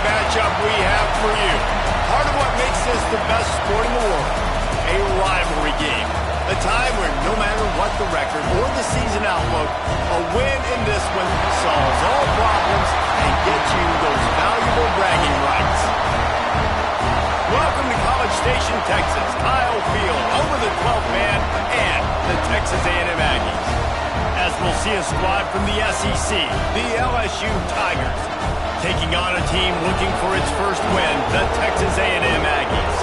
Matchup we have for you. Part of what makes this the best sport in the world. A rivalry game. A time where no matter what the record or the season outlook, a win in this one solves all problems and gets you those valuable bragging rights. Welcome to College Station, Texas. Kyle Field over the 12th man and the Texas A&M Aggies. As we'll see a squad from the SEC, the LSU Tigers, taking on a team looking for its first win, the Texas A&M Aggies.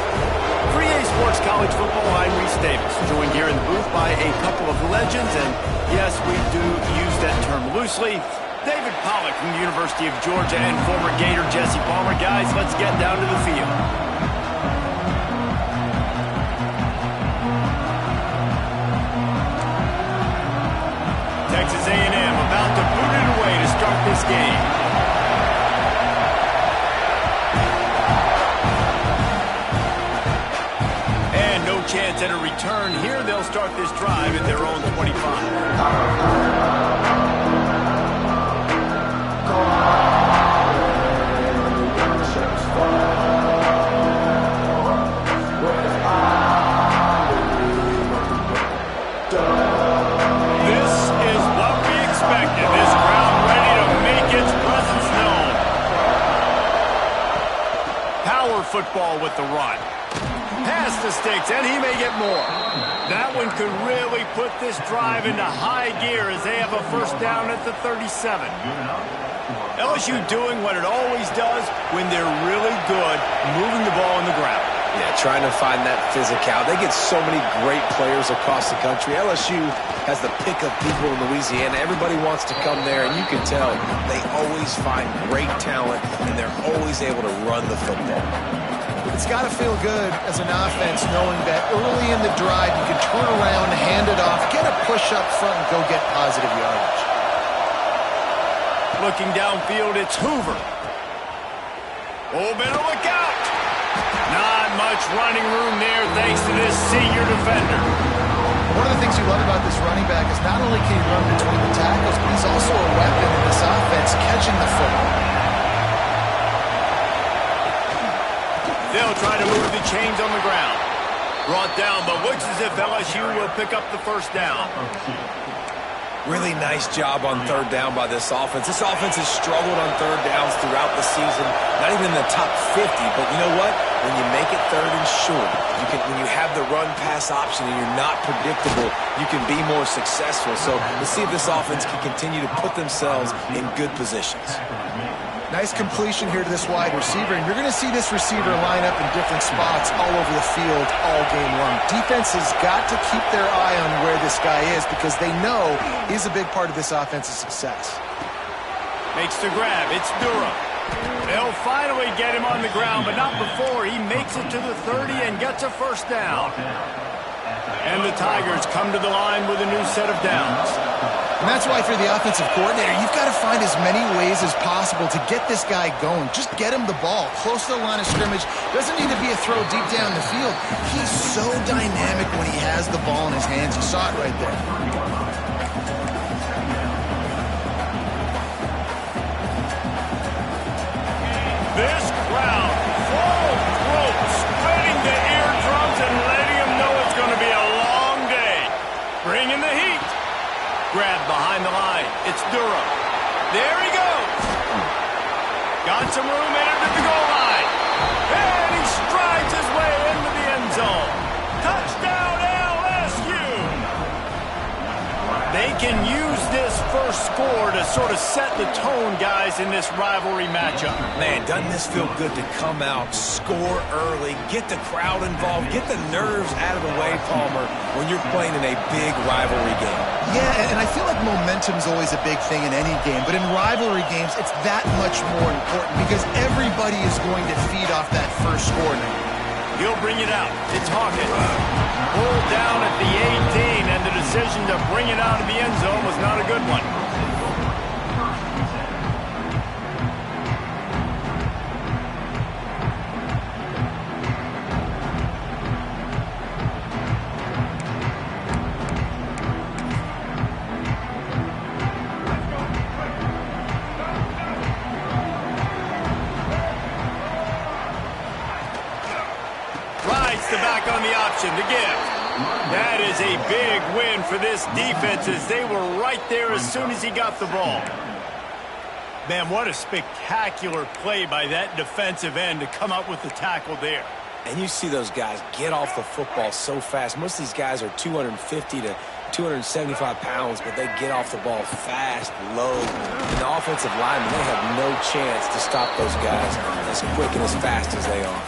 For EA Sports College Football, I'm Reese Davis, joined here in the booth by a couple of legends, and yes, we do use that term loosely. David Pollack from the University of Georgia and former Gator Jesse Palmer. Guys, let's get down to the field. Texas A&M about to boot it away to start this game. Chance at a return here. They'll start this drive at their own 25. This is what we expected. This crowd ready to make its presence known. Power football with the run. Pass the sticks, and he may get more. That one could really put this drive into high gear as they have a first down at the 37. LSU doing what it always does when they're really good, moving the ball on the ground. Yeah, trying to find that physical. They get so many great players across the country. LSU has the pick of people in Louisiana. Everybody wants to come there, and you can tell they always find great talent, and they're always able to run the football. It's got to feel good as an offense knowing that early in the drive you can turn around, hand it off, get a push up front, and go get positive yardage. Looking downfield, it's Hoover. Oh, better look out. Not much running room there thanks to this senior defender. One of the things you love about this running back is not only can he run between the tackles, but he's also a weapon in this offense catching the football. They'll try to move the chains on the ground. Brought down, but looks as if LSU will pick up the first down. Really nice job on third down by this offense. This offense has struggled on third downs throughout the season. Not even in the top 50, but you know what? When you make it third and short, when you have the run-pass option and you're not predictable, you can be more successful. So let's see if this offense can continue to put themselves in good positions. Nice completion here to this wide receiver, and you're going to see this receiver line up in different spots all over the field all game long. Defense has got to keep their eye on where this guy is because they know he's a big part of this offense's success. Makes the grab. It's Durham. They'll finally get him on the ground, but not before he makes it to the 30 and gets a first down. And the Tigers come to the line with a new set of downs. And that's why, if you're the offensive coordinator, you've got to find as many ways as possible to get this guy going. Just get him the ball close to the line of scrimmage. Doesn't need to be a throw deep down the field. He's so dynamic when he has the ball in his hands. You saw it right there. This crowd, full throat, spreading the eardrums and letting them know it's going to be a long day. Bringing the heat. Grab behind the line. It's Durham. There he goes. Got some room, entered at the goal line. And he strides his way into the end zone. Touchdown LSU. They can use this first score to sort of set the tone, guys, in this rivalry matchup? Man, doesn't this feel good to come out, score early, get the crowd involved, get the nerves out of the way, Palmer, when you're playing in a big rivalry game? Yeah, and I feel like momentum's always a big thing in any game, but in rivalry games, it's that much more important because everybody is going to feed off that first score now. He'll bring it out. It's Hawkins. Pulled down at the 18, and the decision to bring it out of the end zone was not a good one. Back on the option to give. That is a big win for this defense as they were right there as soon as he got the ball. Man, what a spectacular play by that defensive end to come up with the tackle there. And you see those guys get off the football so fast. Most of these guys are 250 to 275 pounds, but they get off the ball fast, low. And the offensive linemen, they have no chance to stop those guys as quick and as fast as they are.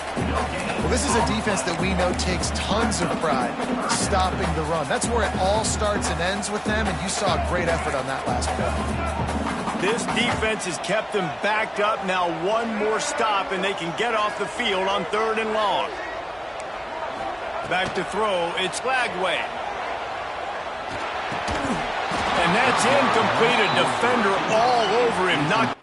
Well, this is a defense that we know takes tons of pride stopping the run. That's where it all starts and ends with them, and you saw a great effort on that last play. This defense has kept them backed up. Now one more stop, and they can get off the field on 3rd and long. Back to throw. It's Lagway. And that's incomplete. A defender all over him. Not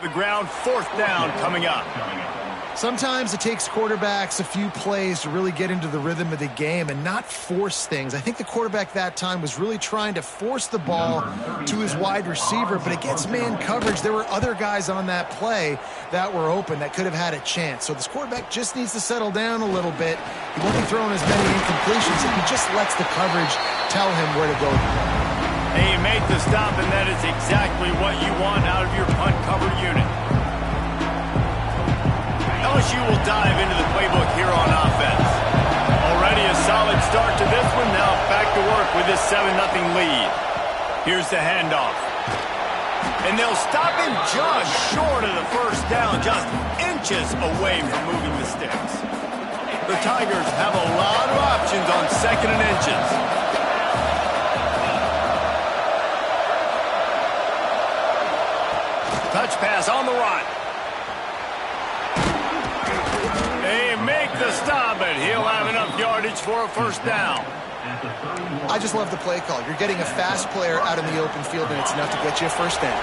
the ground, 4th down coming up. Sometimes it takes quarterbacks a few plays to really get into the rhythm of the game and not force things. I think the quarterback that time was really trying to force the ball to his wide receiver, but against man coverage, there were other guys on that play that were open that could have had a chance. So this quarterback just needs to settle down a little bit. He won't be throwing as many incompletions if he just lets the coverage tell him where to go. Hey, you make the stop, and that is exactly what you want out of your punt cover unit. LSU will dive into the playbook here on offense. Already a solid start to this one. Now back to work with this 7-0 lead. Here's the handoff. And they'll stop him just short of the first down, just inches away from moving the sticks. The Tigers have a lot of options on 2nd and inches. Touch pass on the run. They make the stop, but he'll have enough yardage for a 1st down. I just love the play call. You're getting a fast player out in the open field, and it's enough to get you a 1st down.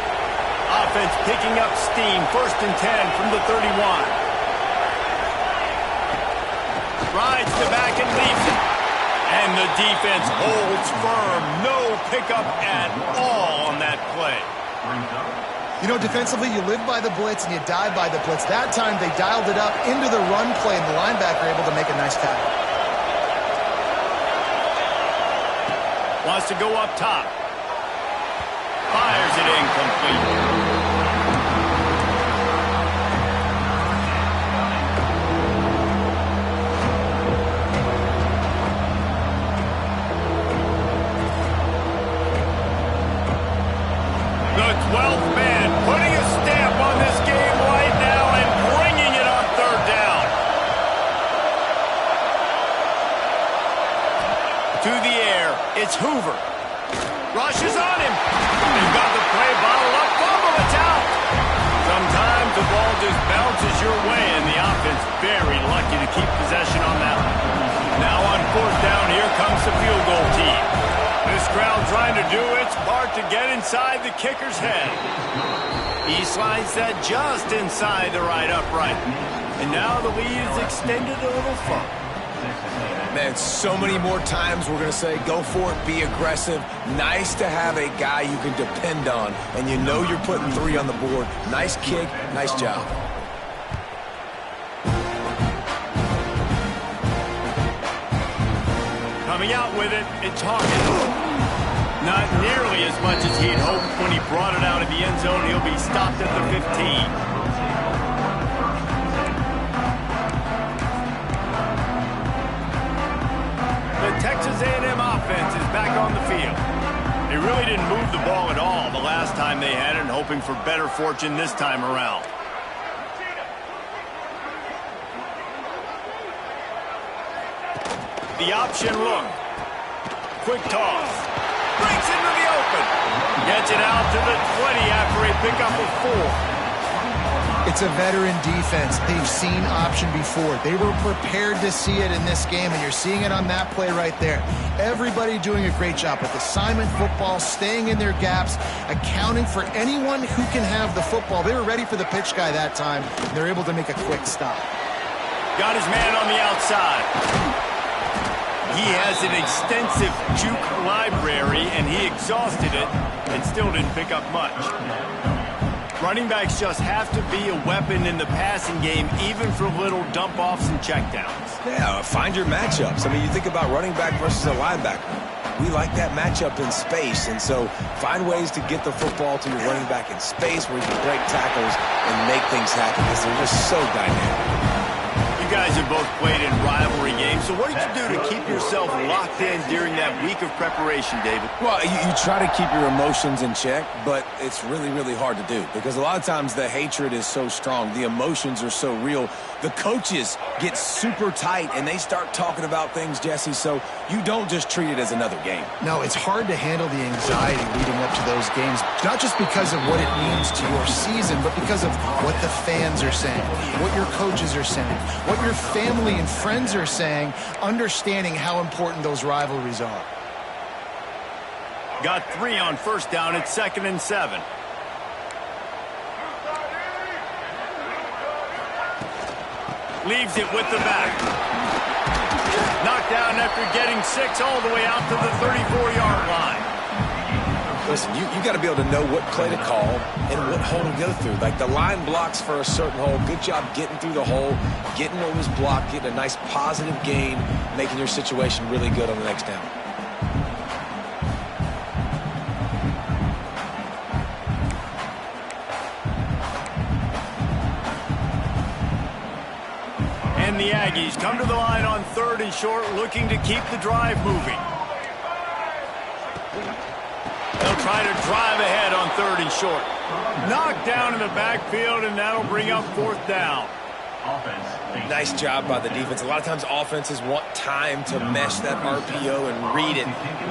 Offense picking up steam. 1st and 10 from the 31. Rides the back and leaves it. And the defense holds firm. No pickup at all on that play. You know, defensively, you live by the blitz and you die by the blitz. That time, they dialed it up into the run play, and the linebacker able to make a nice tackle. Wants to go up top. Fires it incomplete. The 12th man putting a stamp on this game right now and bringing it on 3rd down. To the air, it's Hoover. Rushes on him. They've got the play bottled up. Fumble, it's out. Sometimes the ball just bounces your way, and the offense very lucky to keep possession on that one. Now on 4th down, here comes the field goal team. This crowd trying to do its part to get inside the kicker's head. He slides that just inside the right upright. And now the lead is extended a little further. Man, so many more times we're going to say, go for it, be aggressive. Nice to have a guy you can depend on, and you know you're putting 3 on the board. Nice kick, nice job. Coming out with it, it's Hawkins. Not nearly as much as he'd hoped when he brought it out of the end zone. He'll be stopped at the 15. The Texas A&M offense is back on the field. They really didn't move the ball at all the last time they had it, hoping for better fortune this time around. The option look. Quick toss. Breaks into the open. Gets it out to the 20 after a pickup of 4. It's a veteran defense. They've seen option before. They were prepared to see it in this game, and you're seeing it on that play right there. Everybody doing a great job with assignment football, staying in their gaps, accounting for anyone who can have the football. They were ready for the pitch guy that time. They're able to make a quick stop. Got his man on the outside. He has an extensive juke library, and he exhausted it and still didn't pick up much. Running backs just have to be a weapon in the passing game, even for little dump-offs and checkdowns. Yeah, find your matchups. I mean, you think about running back versus a linebacker. We like that matchup in space, and so find ways to get the football to your running back in space where you can break tackles and make things happen because they're just so dynamic. You guys have both played in rivalry games, so what did you do to keep yourself locked in during that week of preparation, David? Well, you try to keep your emotions in check, but it's really, really hard to do because a lot of times the hatred is so strong. The emotions are so real. The coaches get super tight, and they start talking about things, Jesse, so you don't just treat it as another game. No, it's hard to handle the anxiety leading up to those games, not just because of what it means to your season, but because of what the fans are saying, what your coaches are saying, what your family and friends are saying, understanding how important those rivalries are. Got 3 on first down at 2nd and 7. Leaves it with the back. Knocked down after getting 6 all the way out to the 34-yard line. Listen, you got to be able to know what play to call and what hole to go through. Like the line blocks for a certain hole. Good job getting through the hole, getting what was blocked, getting a nice positive gain, making your situation really good on the next down. And the Aggies come to the line on 3rd and short, looking to keep the drive moving. They'll try to drive ahead on 3rd and short. Knocked down in the backfield, and that'll bring up 4th down. Nice job by the defense. A lot of times offenses want time to mesh that RPO and read it.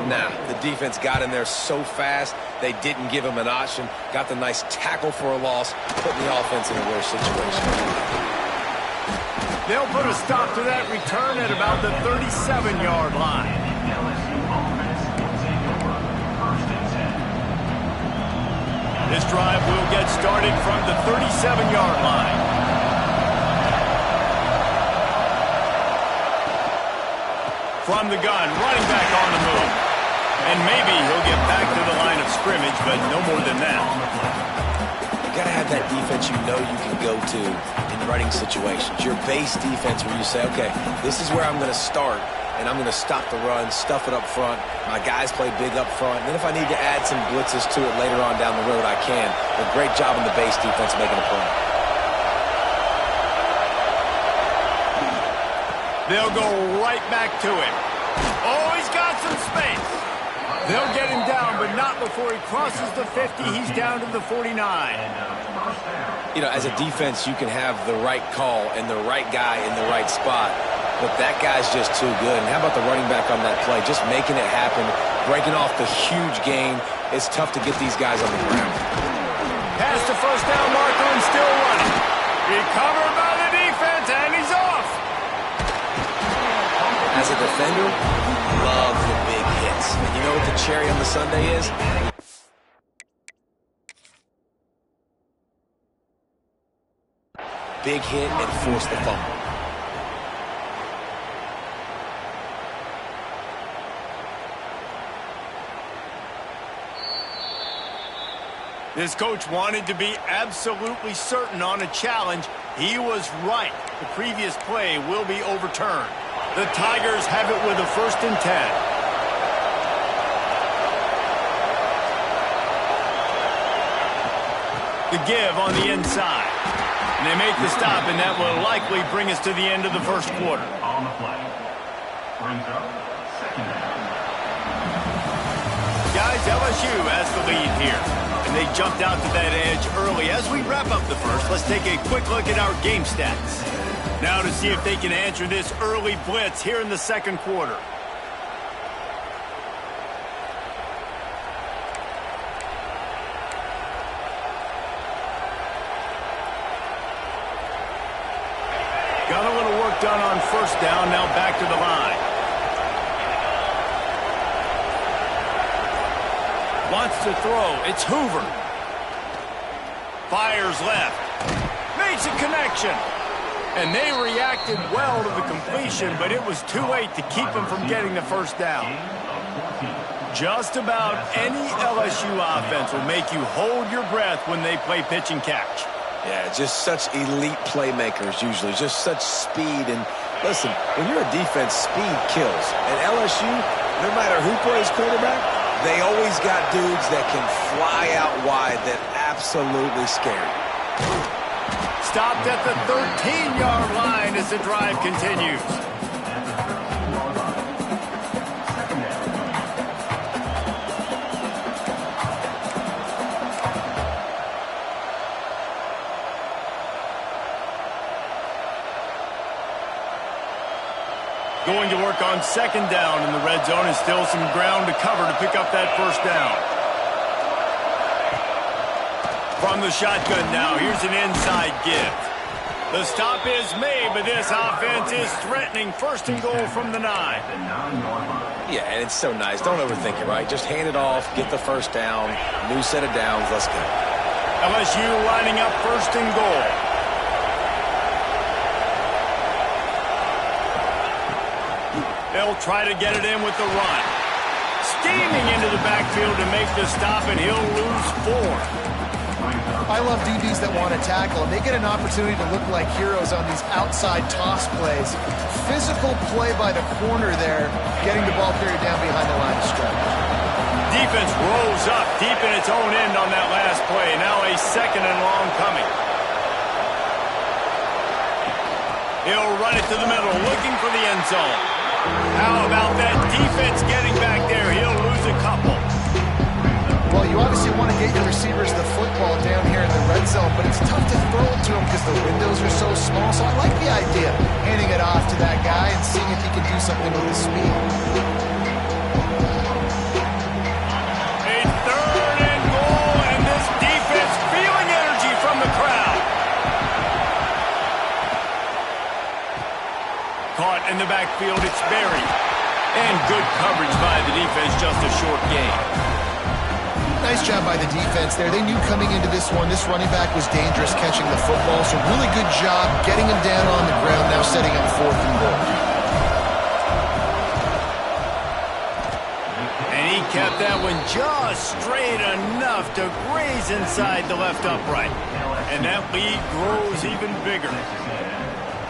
Nah, the defense got in there so fast, they didn't give him an option. Got the nice tackle for a loss, putting the offense in a worse situation. They'll put a stop to that return at about the 37-yard line. This drive will get started from the 37-yard line. From the gun, running back on the move. And maybe he'll get back to the line of scrimmage, but no more than that. You got to have that defense you know you can go to in running situations. Your base defense where you say, okay, this is where I'm going to start, and I'm going to stop the run, stuff it up front. My guys play big up front. And then if I need to add some blitzes to it later on down the road, I can. But great job in the base defense making a play. They'll go right back to it. Oh, he's got some space. They'll get him down, but not before he crosses the 50. He's down to the 49. You know, as a defense, you can have the right call and the right guy in the right spot. But that guy's just too good. And how about the running back on that play? Just making it happen, breaking off the huge gain. It's tough to get these guys on the ground. Past the first down marker and still running. Recovered by the defense, and he's off. As a defender, love the big hits. And you you know what the cherry on the sundae is? Big hit and forced the fumble. This coach wanted to be absolutely certain on a challenge. He was right. The previous play will be overturned. The Tigers have it with a 1st and 10. The give on the inside. And they make the stop, and that will likely bring us to the end of the first quarter. On the play. Brings up 2nd down. Guys, LSU has the lead here. And they jumped out to that edge early. As we wrap up the first, let's take a quick look at our game stats. Now to see if they can answer this early blitz here in the second quarter. Got a little work done on 1st down, now back to the line. Wants to throw, it's Hoover. Fires left. Makes a connection. And they reacted well to the completion, but it was too late to keep them from getting the 1st down. Just about any LSU offense will make you hold your breath when they play pitch and catch. Yeah, just such elite playmakers usually, just such speed. And listen, when you're a defense, speed kills. And LSU, no matter who plays quarterback, they always got dudes that can fly out wide that absolutely scare you. Stopped at the 13-yard line as the drive continues. Going to work on 2nd down in the red zone, and still some ground to cover to pick up that 1st down. From the shotgun now, here's an inside give. The stop is made, but this offense is threatening 1st and goal from the 9. Yeah, and it's so nice. Don't overthink it, right? Just hand it off, get the 1st down, new set of downs, let's go. LSU lining up 1st and goal. They'll try to get it in with the run. Steaming into the backfield to make the stop, and he'll lose 4. I love DBs that want to tackle, and they get an opportunity to look like heroes on these outside toss plays. Physical play by the corner there, getting the ball carried down behind the line of scrimmage. Defense rolls up deep in its own end on that last play. Now a 2nd and long coming. He'll run it to the middle, looking for the end zone. How about that defense getting back there? He'll lose a couple. Well, you obviously want to get your receivers the football down here in the red zone, but it's tough to throw it to them because the windows are so small. So I like the idea, handing it off to that guy and seeing if he can do something with his speed. A 3rd and goal, and this defense feeling energy from the crowd. Caught in the backfield, it's Berry. And good coverage by the defense, just a short gain. Nice job by the defense there. They knew coming into this one, this running back was dangerous catching the football, so really good job getting him down on the ground, now setting up 4th and goal. And he kept that one just straight enough to graze inside the left upright. And that lead grows even bigger.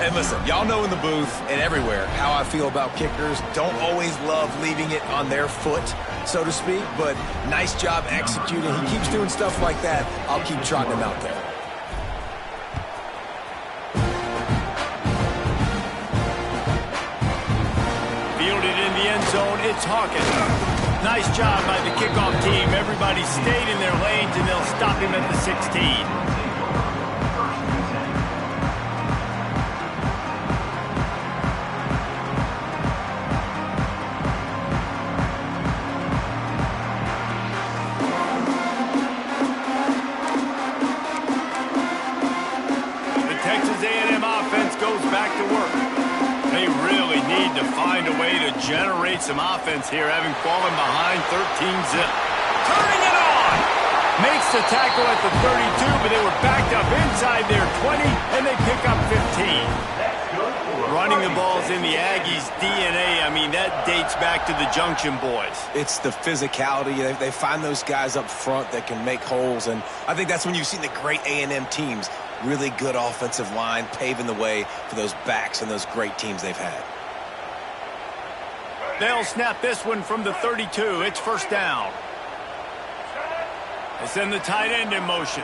And listen, y'all know in the booth and everywhere how I feel about kickers. Don't always love leaving it on their foot, so to speak, but nice job executing. He keeps doing stuff like that. I'll keep trotting him out there. Fielded in the end zone, it's Hawkins. Nice job by the kickoff team. Everybody stayed in their lanes, and they'll stop him at the 16. Goes back to work. They really need to to find a way to generate some offense here, having fallen behind 13-zip. Turning it on! Makes the tackle at the 32, but they were backed up inside their 20, and they pick up 15. Running the ball's in the Aggies' DNA. I mean, that dates back to the Junction Boys. It's the physicality. They find those guys up front that can make holes, and I think that's when you've seen the great A&M teams. Really good offensive line, paving the way for those backs and those great teams they've had. They'll snap this one from the 32. It's first down. They send the tight end in motion.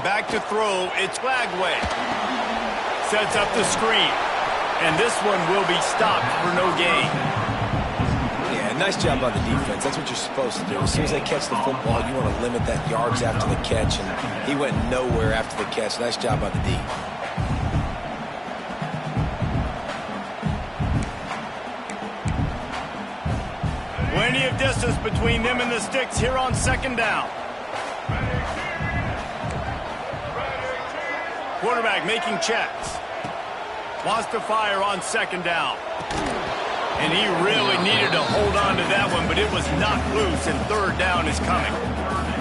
Back to throw. It's Lagway. Sets up the screen. And this one will be stopped for no gain. Yeah, nice job on the defense. That's what you're supposed to do. As soon as they catch the football, you want to limit that yards after the catch, and he went nowhere after the catch. Nice job on the D. Plenty of distance between them and the sticks here on second down. Quarterback making checks. Wants to fire on second down. And he really needed to hold on to that one, but it was knocked loose, and third down is coming.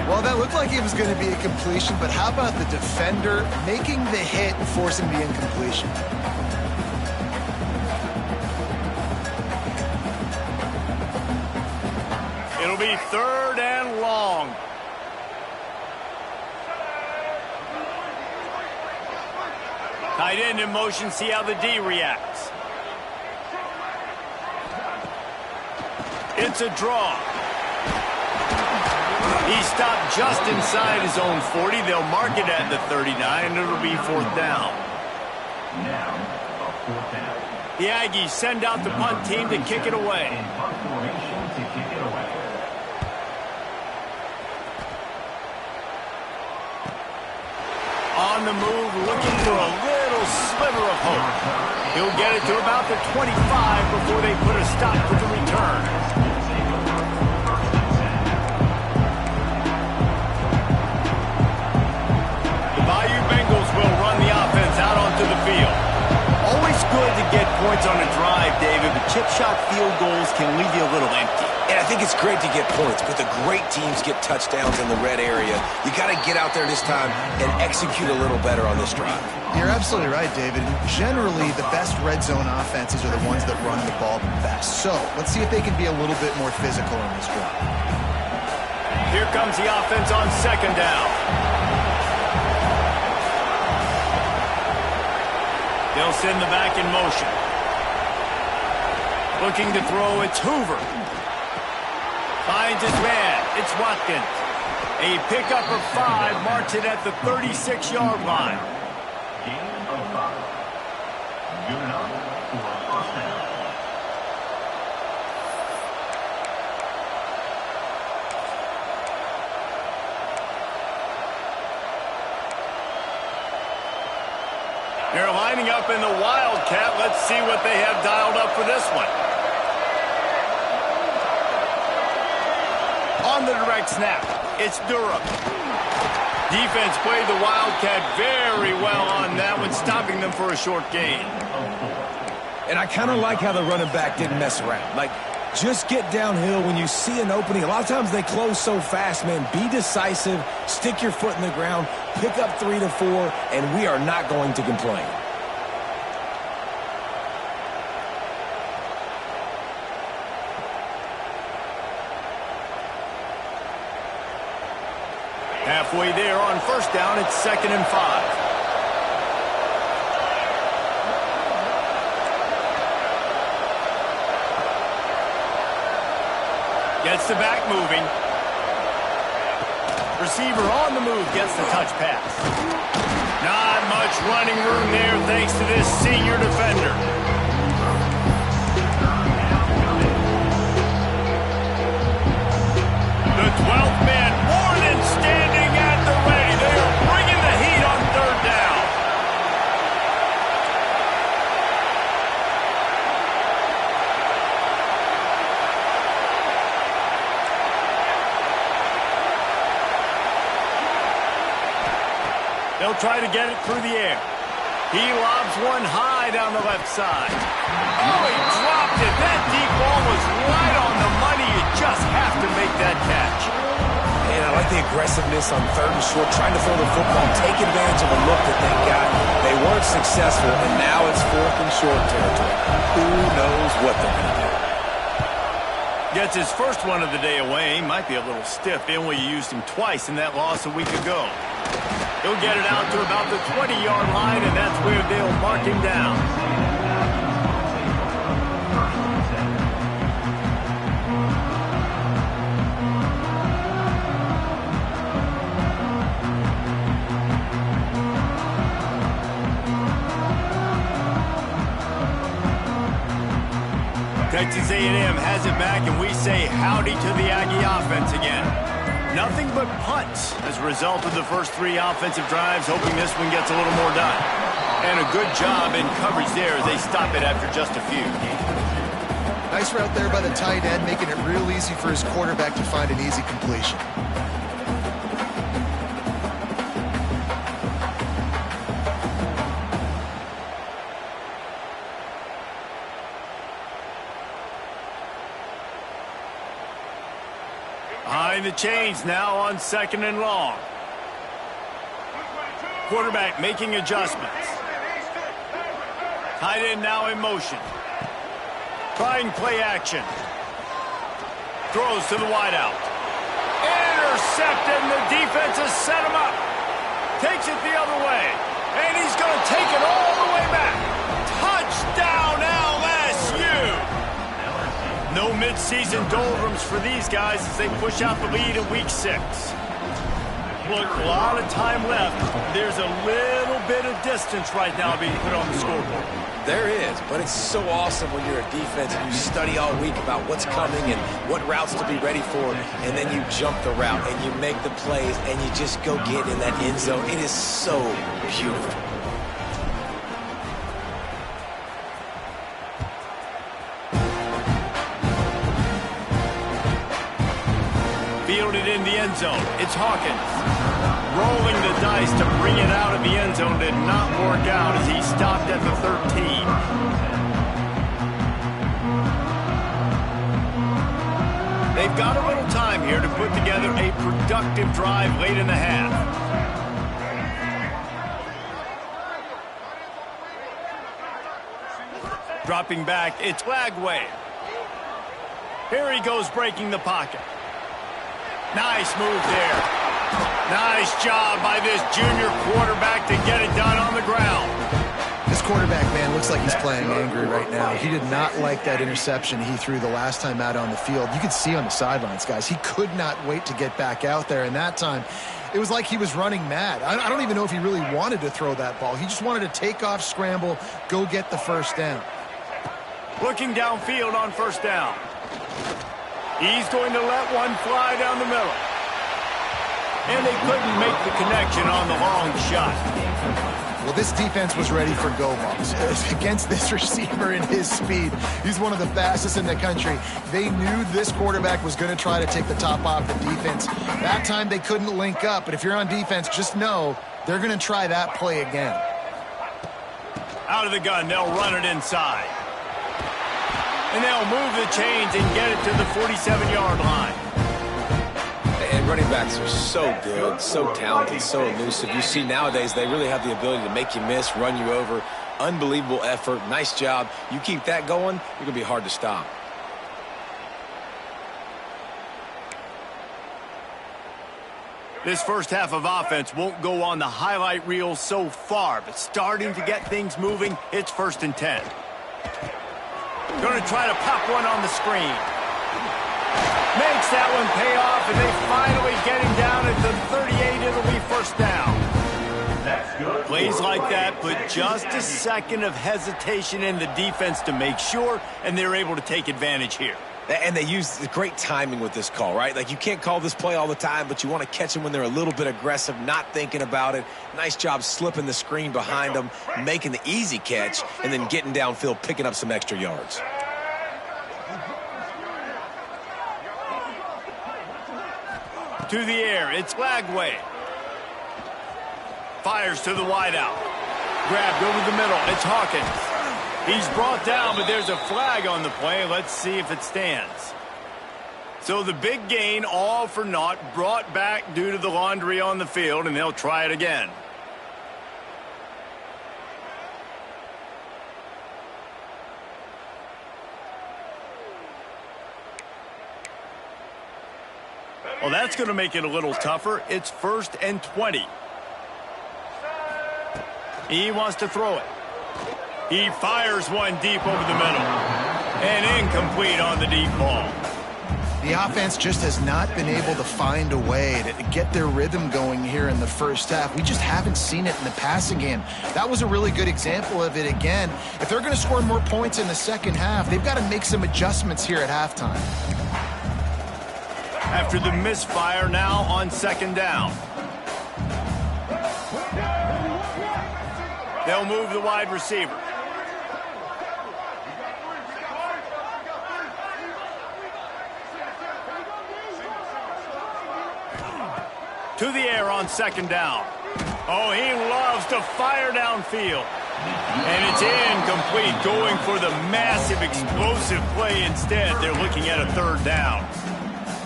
Well, that looked like it was going to be a completion, but how about the defender making the hit and forcing the incompletion? It'll be third and long. Tight end in motion, see how the D reacts. It's a draw. He stopped just inside his own 40. They'll mark it at the 39, and it'll be fourth down. Now, a fourth down. The Aggies send out the punt team to kick it away. In punt formation to kick it away. On the move, looking for a little sliver of hope. He'll get it to about the 25 before they put a stop to the return. The Bayou Bengals will run the offense out onto the field. Always good to get points on a drive, David, but chip shot field goals can leave you a little empty. And I think it's great to get points, but the great teams get touchdowns in the red area. You got to get out there this time and execute a little better on this drive. You're absolutely right, David. Generally, the best red zone offenses are the ones that run the ball the best. So let's see if they can be a little bit more physical in this drive. Here comes the offense on second down. They'll send the back in motion. Looking to throw, it's Hoover. Finds his man, it's Watkins. A pickup of 5 marks it at the 36-yard line. Gain of 5. Good enough for a first down. They're lining up in the Wildcat. Let's see what they have dialed up for this one. On the direct snap, it's Durham. Defense played the Wildcat very well on that one, stopping them for a short gain. And I kind of like how the running back didn't mess around. Like, just get downhill when you see an opening. A lot of times they close so fast, man. Be decisive, stick your foot in the ground, pick up 3 to 4, and we are not going to complain. Halfway there on first down, it's 2nd and 5. Gets the back moving. Receiver on the move, gets the touch pass. Not much running room there thanks to this senior defender. The 12th man, more than standing at the ready. They are bringing the heat on third down. They'll try to get it through the air. He lobs one high down the left side. Oh, he dropped it. That deep ball was right on the money. You just have to make that catch. And I like the aggressiveness on 3rd and short, trying to throw the football, take advantage of a look that they got. They weren't successful, and now it's 4th and short territory. Who knows what they're going to do? Gets his first one of the day away. He might be a little stiff in where you used him twice in that loss a week ago. He'll get it out to about the 20-yard line, and that's where they'll mark him down. Texas A&M has it back, and we say howdy to the Aggie offense again. Nothing but punts as a result of the first 3 offensive drives, hoping this one gets a little more done. And a good job in coverage there as they stop it after just a few. Nice route there by the tight end, making it real easy for his quarterback to find an easy completion. Behind the chains now on 2nd and long. Quarterback making adjustments. Tight end now in motion. Trying play action. Throws to the wideout. Intercepted, and the defense has set him up. Takes it the other way. And he's going to take it all the way back. Touchdown LSU! No midseason doldrums for these guys as they push out the lead in Week 6. Look, a lot of time left. There's a little bit of distance right now being put on the scoreboard. There is, but it's so awesome when you're a defense and you study all week about what's coming and what routes to be ready for, and then you jump the route and you make the plays and you just go get in that end zone. It is so beautiful. Fielded in the end zone. It's Hawkins. Rolling the dice to bring it out of the end zone did not work out as he stopped at the 13. They've got a little time here to put together a productive drive late in the half. Dropping back, it's Lagway. Here he goes breaking the pocket. Nice move there. Nice job by this junior quarterback to get it done on the ground. This quarterback, man, looks like he's playing angry right now. He did not like that interception he threw the last time out on the field. You could see on the sidelines, guys, he could not wait to get back out there. And that time, it was like he was running mad. I don't even know if he really wanted to throw that ball. He just wanted to take off, scramble, go get the first down. Looking downfield on first down. He's going to let one fly down the middle. And they couldn't make the connection on the long shot. Well, this defense was ready for go balls. Against this receiver and his speed, he's one of the fastest in the country. They knew this quarterback was going to try to take the top off the defense. That time they couldn't link up, but if you're on defense, just know they're going to try that play again. Out of the gun, they'll run it inside. And they'll move the chains and get it to the 47-yard line. And running backs are so good, so talented, so elusive. You see nowadays they really have the ability to make you miss, run you over. Unbelievable effort. Nice job. You keep that going, you're going to be hard to stop. This first half of offense won't go on the highlight reel so far, but starting to get things moving, it's 1st and 10. Going to try to pop one on the screen. Makes that one pay off, and they finally get him down at the 38. It'll be first down. Plays like that put just a second of hesitation in the defense to make sure, and they're able to take advantage here. And they use great timing with this call, right? Like, you can't call this play all the time, but you want to catch them when they're a little bit aggressive, not thinking about it. Nice job slipping the screen behind them, making the easy catch, and then getting downfield, picking up some extra yards. To the air, it's Lagway. Fires to the wideout. Grabbed over the middle. It's Hawkins. He's brought down, but there's a flag on the play. Let's see if it stands. So the big gain, all for naught, brought back due to the laundry on the field, and they'll try it again. Well, that's going to make it a little tougher. It's 1st and 20. He wants to throw it. He fires one deep over the middle. And incomplete on the deep ball. The offense just has not been able to find a way to get their rhythm going here in the first half. We just haven't seen it in the passing game. That was a really good example of it again. If they're going to score more points in the second half, they've got to make some adjustments here at halftime. After the misfire, now on 2nd down. They'll move the wide receiver. To the air on 2nd down. Oh, he loves to fire downfield. And it's incomplete, going for the massive explosive play instead. They're looking at a 3rd down.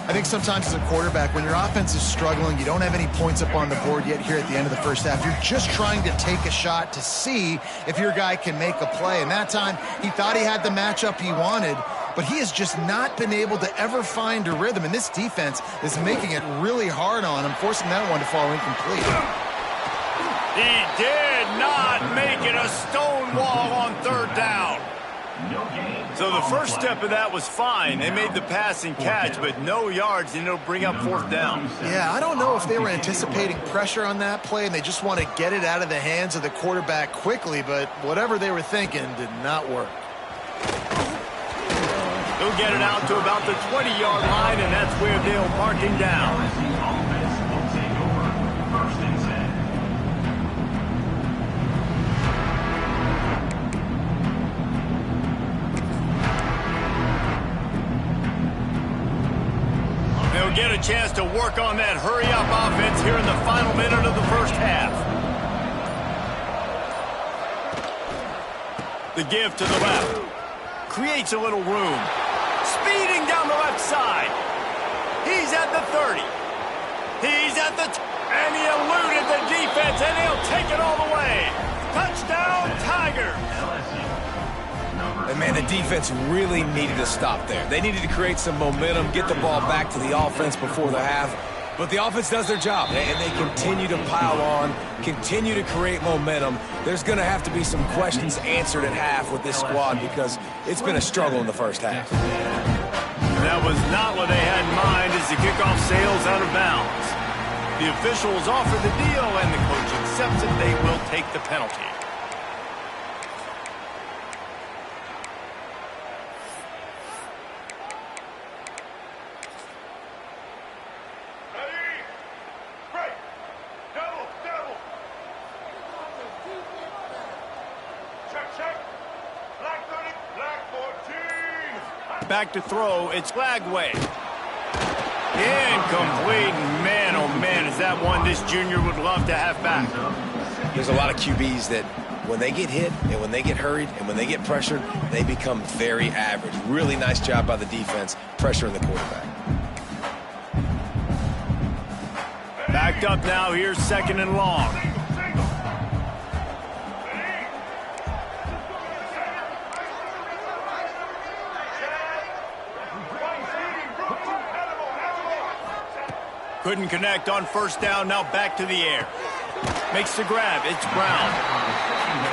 I think sometimes as a quarterback, when your offense is struggling, you don't have any points up on the board yet here at the end of the first half. You're just trying to take a shot to see if your guy can make a play. And that time, he thought he had the matchup he wanted, but he has just not been able to ever find a rhythm. And this defense is making it really hard on him, forcing that one to fall incomplete. He did not make it a stone wall on 3rd down. So the first step of that was fine. They made the pass and catch, but no yards, and it'll bring up 4th down. Yeah, I don't know if they were anticipating pressure on that play, and they just want to get it out of the hands of the quarterback quickly, but whatever they were thinking did not work. They'll get it out to about the 20-yard line, and that's where they'll mark him down. They'll get a chance to work on that hurry-up offense here in the final minute of the first half. The give to the left. Creates a little room. Speeding down the left side. He's at the 30. He's at the... and he eluded the defense, and he'll take it all the way. Touchdown, Tigers. And, man, the defense really needed to stop there. They needed to create some momentum, get the ball back to the offense before the half. But the offense does their job, and they continue to pile on, continue to create momentum. There's going to have to be some questions answered at half with this squad because it's been a struggle in the first half. That was not what they had in mind as the kickoff sails out of bounds. The officials offer the deal, and the coach accepts it. They will take the penalty. Back to throw, it's Lagway. Incomplete, man, oh man, is that one this junior would love to have back. There's a lot of QBs that when they get hit and when they get hurried and when they get pressured, they become very average. Really nice job by the defense, pressuring the quarterback. Backed up now, here's 2nd and long. Couldn't connect on 1st down, now back to the air. Makes the grab, it's Brown.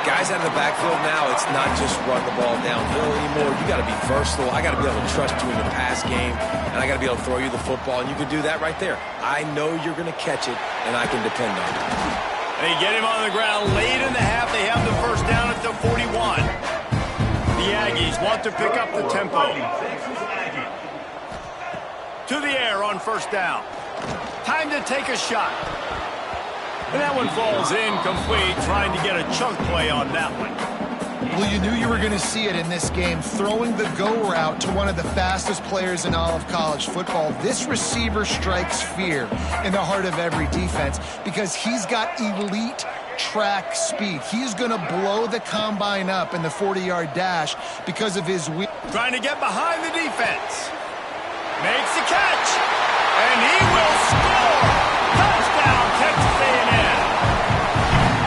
Guys out of the backfield now, it's not just run the ball downhill anymore. You got to be versatile. I got to be able to trust you in the pass game, and I got to be able to throw you the football, and you can do that right there. I know you're going to catch it, and I can depend on it. They get him on the ground late in the half. They have the 1st down at the 41. The Aggies want to pick up the tempo. To the air on 1st down. Time to take a shot. And that one falls incomplete, trying to get a chunk play on that one. Well, you knew you were going to see it in this game, throwing the go route to one of the fastest players in all of college football. This receiver strikes fear in the heart of every defense because he's got elite track speed. He's going to blow the combine up in the 40-yard dash because of his wheel. Trying to get behind the defense. Makes the catch. And he will score. Touchdown, Texas A&M.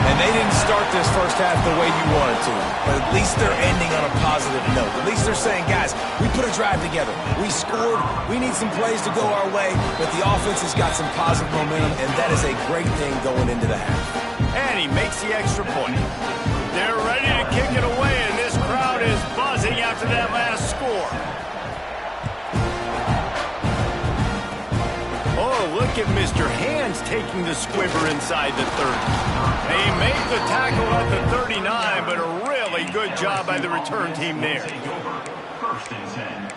And they didn't start this first half the way you wanted to, but at least they're ending on a positive note. At least they're saying, guys, we put a drive together. We scored. We need some plays to go our way, but the offense has got some positive momentum, and that is a great thing going into the half. And he makes the extra point. They're ready to kick it away, and this crowd is buzzing after that last score. Oh, look at Mr. Hands taking the squibber inside the 30. They make the tackle at the 39, but a really good job by the return team there. First and 10.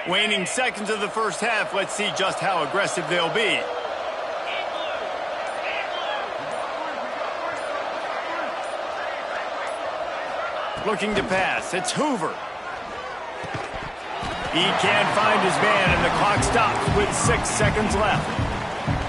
Waning seconds of the first half, let's see just how aggressive they'll be. Looking to pass, it's Hoover. He can't find his man, and the clock stops with 6 seconds left.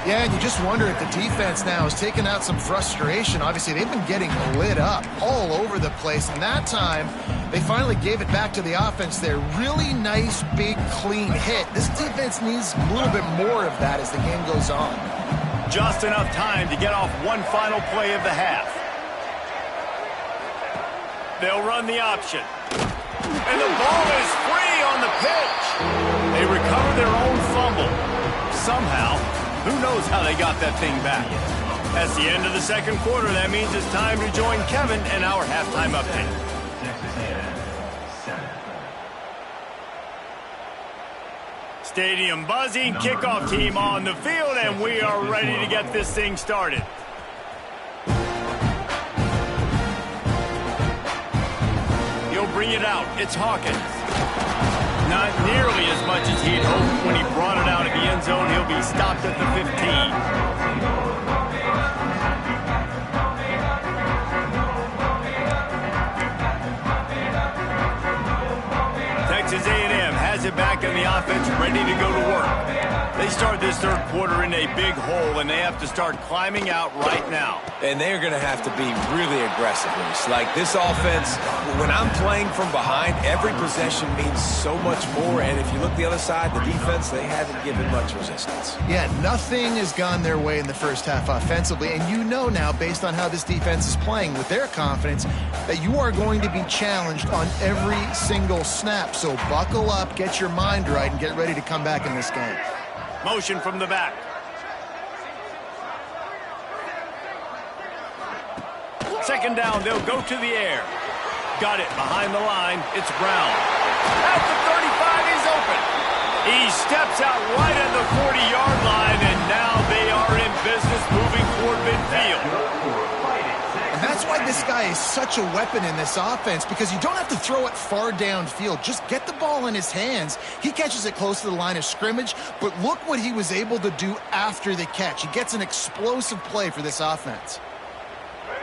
Yeah, and you just wonder if the defense now has taken out some frustration. Obviously, they've been getting lit up all over the place, and that time they finally gave it back to the offense there. Really nice, big, clean hit. This defense needs a little bit more of that as the game goes on. Just enough time to get off one final play of the half. They'll run the option. And the ball is free on the pitch. They recover their own fumble. Somehow, who knows how they got that thing back. That's the end of the second quarter. That means it's time to join Kevin and our halftime update. Texas A&M 7. Stadium buzzing, kickoff team on the field, and we are ready to get this thing started. He'll bring it out. It's Hawkins. Not nearly as much as he'd hoped when he brought it out of the end zone. He'll be stopped at the 15. Texas A&M has it back in the offense, ready to go to work. They start this third quarter in a big hole, and they have to start climbing out right now. And they're going to have to be really aggressive. Like this offense, when I'm playing from behind, every possession means so much more. And if you look the other side, the defense, they haven't given much resistance. Yeah, nothing has gone their way in the first half offensively. And you know now, based on how this defense is playing with their confidence, that you are going to be challenged on every single snap. So buckle up, get your mind right, and get ready to come back in this game. Motion from the back. Second down, they'll go to the air. Got it behind the line. It's Brown. At the 35, he's open. He steps out right at the 40-yard line, and now they are in business moving toward midfield. And that's why this guy is such a weapon in this offense, because you don't have to throw it far downfield. Just get the ball in his hands. He catches it close to the line of scrimmage, but look what he was able to do after the catch. He gets an explosive play for this offense.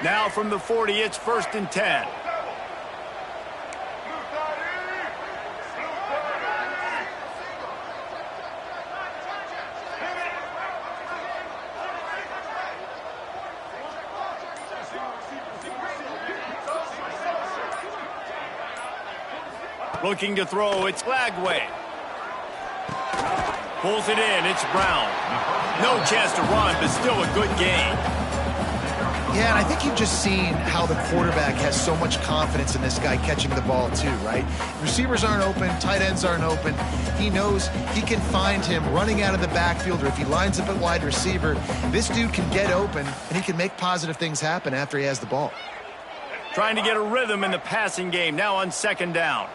Now from the 40, it's 1st and 10. Looking to throw, it's Lagway. Pulls it in, it's Brown. No chance to run, but still a good game. Yeah, and I think you've just seen how the quarterback has so much confidence in this guy catching the ball too, right? Receivers aren't open, tight ends aren't open. He knows he can find him running out of the backfield, or if he lines up at wide receiver, this dude can get open, and he can make positive things happen after he has the ball. Trying to get a rhythm in the passing game, now on 2nd down.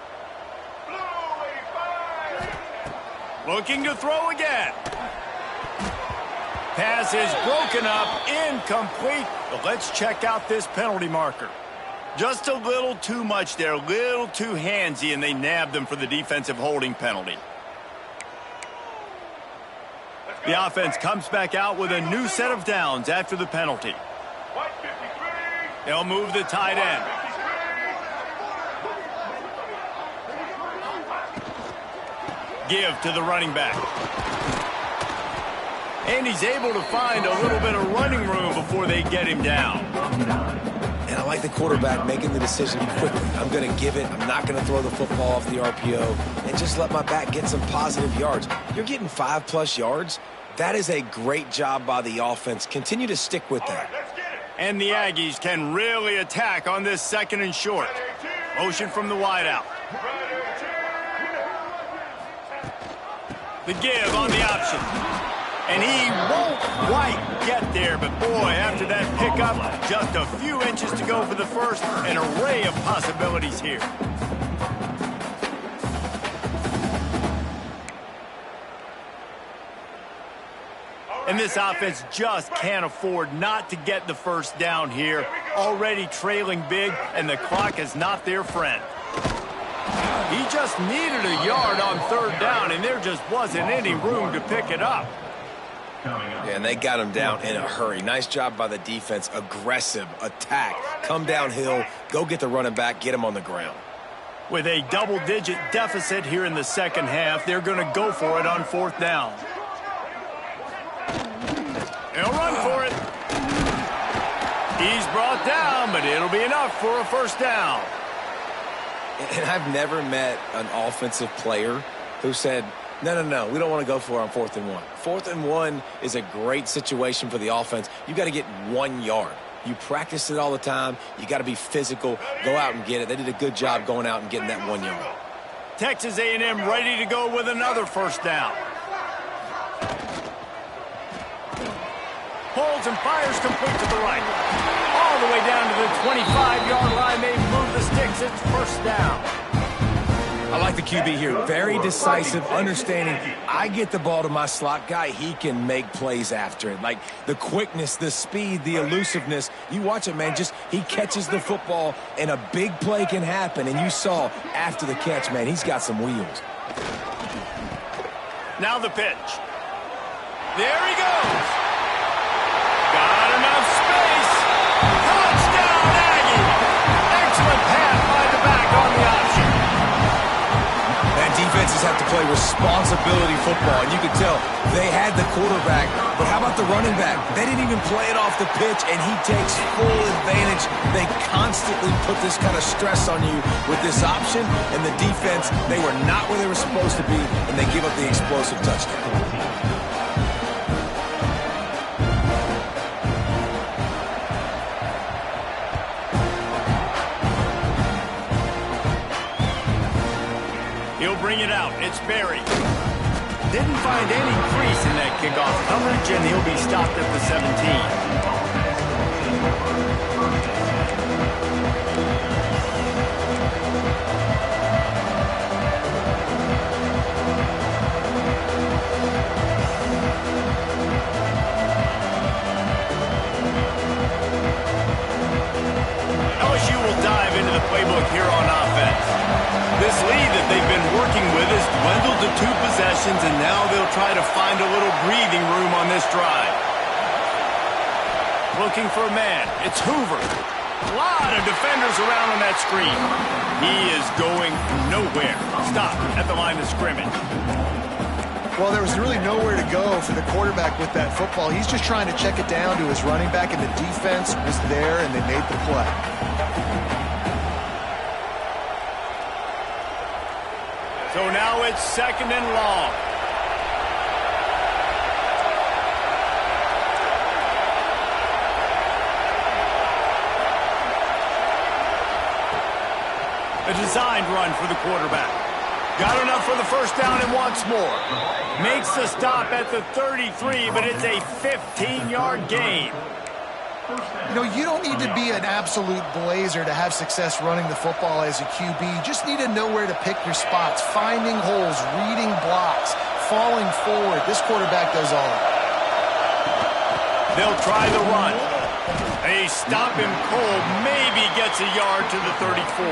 Looking to throw again. Pass is broken up, incomplete. But let's check out this penalty marker. Just a little too much there, a little too handsy, and they nabbed them for the defensive holding penalty. The offense comes back out with a new set of downs after the penalty. They'll move the tight end. Give to the running back. And he's able to find a little bit of running room before they get him down. And I like the quarterback making the decision quickly. I'm going to give it. I'm not going to throw the football off the RPO and just let my back get some positive yards. You're getting 5+ yards. That is a great job by the offense. Continue to stick with that. And the Aggies can really attack on this 2nd and short. Motion from the wideout. The give on the option. And he won't quite get there, but boy, after that pickup, just a few inches to go for the first. An array of possibilities here. And this offense just can't afford not to get the first down here. Already trailing big, and the clock is not their friend. He just needed a yard on 3rd down, and there just wasn't any room to pick it up. Yeah, and they got him down in a hurry. Nice job by the defense. Aggressive attack. Come downhill. Go get the running back. Get him on the ground. With a double-digit deficit here in the 2nd half, they're going to go for it on 4th down. They'll run for it. He's brought down, but it'll be enough for a 1st down. And I've never met an offensive player who said, no, we don't want to go for it on 4th and 1. 4th and 1 is a great situation for the offense. You got to get 1 yard. You practice it all the time. You got to be physical. Go out and get it. They did a good job going out and getting that 1 yard. Texas A&M ready to go with another 1st down. Holds and fires complete to the right. All the way down to the 25-yard line. They move the sticks. It's 1st down. I like the QB here. Very decisive, understanding. I get the ball to my slot guy. He can make plays after it. Like the quickness, the speed, the elusiveness. You watch it, man. Just he catches the football, and a big play can happen. And you saw after the catch, man, he's got some wheels. Now the pitch. There he goes. Got enough space. Touchdown, Aggie. Excellent pass by the back on the option. And defenses have to play responsibility football, and you can tell they had the quarterback, but how about the running back? They didn't even play it off the pitch, and he takes full advantage. They constantly put this kind of stress on you with this option, and the defense, they were not where they were supposed to be, and they give up the explosive touchdown. He'll bring it out. It's Berry. Didn't find any crease in that kickoff coverage, and he'll be stopped at the 17. LSU will dive into the playbook here on offense. This lead that they've been working with has dwindled to 2 possessions, and now they'll try to find a little breathing room on this drive. Looking for a man. It's Hoover. A lot of defenders around on that screen. He is going nowhere. Stop at the line of scrimmage. Well, there was really nowhere to go for the quarterback with that football. He's just trying to check it down to his running back, and the defense was there, and they made the play. So now it's 2nd and long. A designed run for the quarterback. Got enough for the 1st down and wants more. Makes the stop at the 33, but it's a 15-yard gain. You know, you don't need to be an absolute blazer to have success running the football as a QB. You just need to know where to pick your spots, finding holes, reading blocks, falling forward. This quarterback does all of it. They'll try the run. They stop him cold, maybe gets a yard to the 34.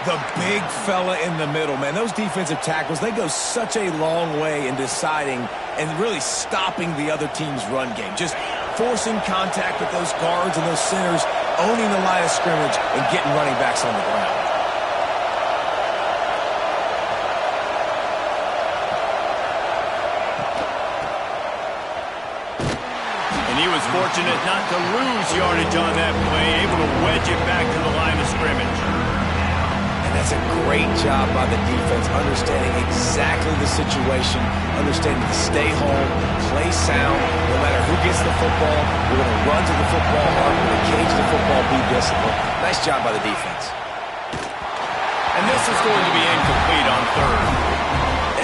The big fella in the middle, man. Those defensive tackles, they go such a long way in deciding and really stopping the other team's run game. Just forcing contact with those guards and those centers, owning the line of scrimmage, and getting running backs on the ground. And he was fortunate not to lose yardage on that play, able to wedge it back to the line of scrimmage. And that's a great job by the defense, understanding exactly the situation, understanding to stay home, play sound. No matter who gets the football, we're going to run to the football hard, we're going to cage the football, be disciplined. Nice job by the defense. And this is going to be incomplete on third.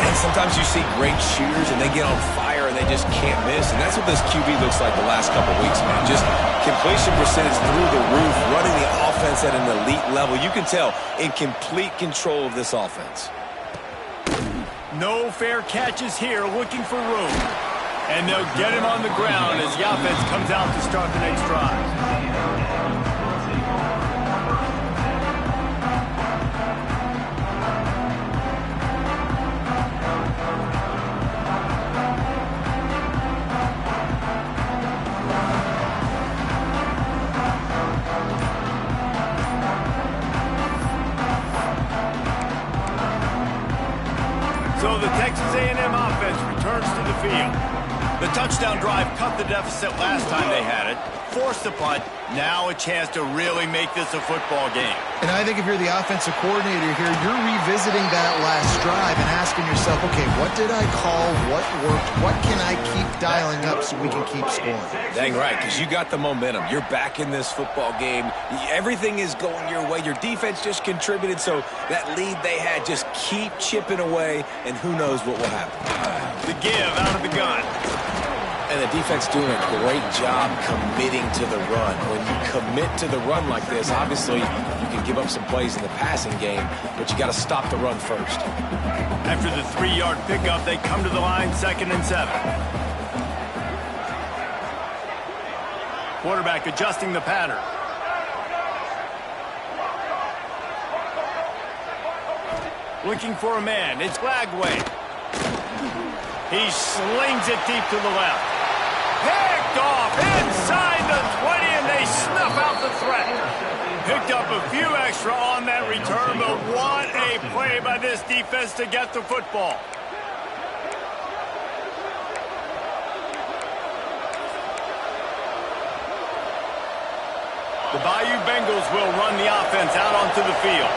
And sometimes you see great shooters and they get on fire and they just can't miss. And that's what this QB looks like the last couple weeks, man. Just completion percentage through the roof, running the offense at an elite level. You can tell in complete control of this offense. No fair catches here, looking for room. And they'll get him on the ground as the offense comes out to start the next drive. So the Texas A&M offense returns to the field. The touchdown drive cut the deficit last time they had it, forced the punt. Now a chance to really make this a football game. And I think if you're the offensive coordinator here, you're revisiting that last drive and asking yourself, okay, what did I call? What worked? What can I keep dialing up so we can keep scoring? Dang right, because you got the momentum. You're back in this football game. Everything is going your way. Your defense just contributed, so that lead they had, just keep chipping away, and who knows what will happen. The give out of the gun. And the defense doing a great job committing to the run. When you commit to the run like this, obviously you can give up some plays in the passing game, but you got to stop the run first. After the 3-yard pickup, they come to the line 2nd and 7. Quarterback adjusting the pattern. Looking for a man. It's Lagway. He slings it deep to the left. Picked off inside the 20, and they snuff out the threat. Picked up a few extra on that return, but what a play by this defense to get the football. The Bayou Bengals will run the offense out onto the field.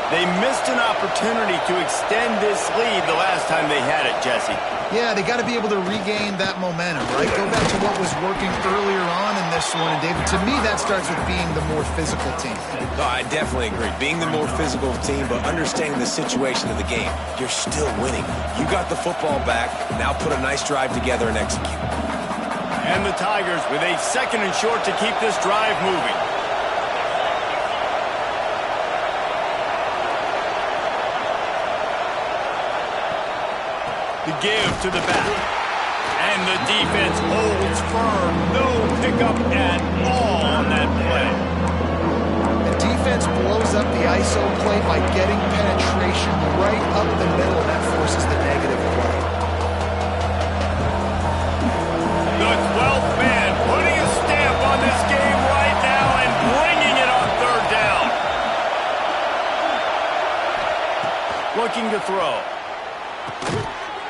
They missed an opportunity to extend this lead the last time they had it, Jesse. Yeah, they got to be able to regain that momentum, right? Go back to what was working earlier on in this one. And, David, to me, that starts with being the more physical team. No, I definitely agree. Being the more physical team, but understanding the situation of the game. You're still winning. You got the football back. Now put a nice drive together and execute. And the Tigers with a 2nd and short to keep this drive moving. The give to the back. And the defense holds firm. No pickup at all on that play. The defense blows up the ISO play by getting penetration right up the middle, and that forces the negative play. The 12th man putting a stamp on this game right now and bringing it on 3rd down. Looking to throw.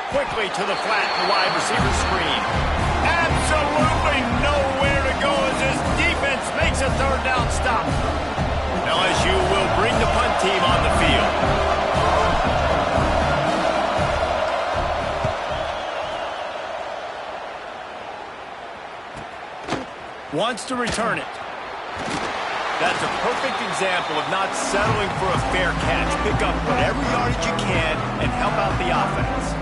Quickly to the flat, the wide receiver screen. Absolutely nowhere to go as this defense makes a 3rd down stop. LSU will bring the punt team on the field. Wants to return it. That's a perfect example of not settling for a fair catch. Pick up whatever yardage you can and help out the offense.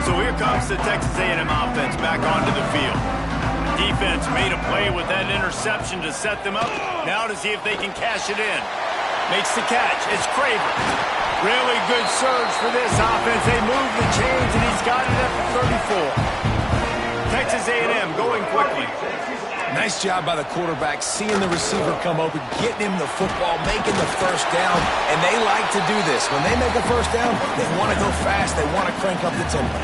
So here comes the Texas A&M offense back onto the field. The defense made a play with that interception to set them up. Now to see if they can cash it in. Makes the catch. It's Craver. Really good surge for this offense. They move the chains, and he's got it at the 34. Texas A&M going quickly. Nice job by the quarterback, seeing the receiver come open, getting him the football, making the first down, and they like to do this. When they make a first down, they want to go fast. They want to crank up the tempo.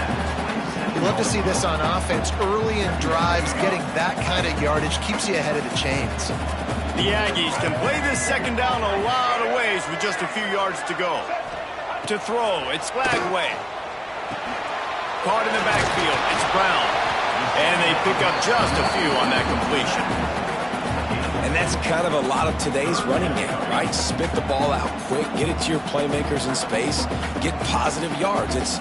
You love to see this on offense. Early in drives, getting that kind of yardage keeps you ahead of the chains. The Aggies can play this second down a lot of ways with just a few yards to go. To throw, it's Lagway. Caught in the backfield, it's Brown. And they pick up just a few on that completion. And that's kind of a lot of today's running game, right? Spit the ball out quick, get it to your playmakers in space, get positive yards. It's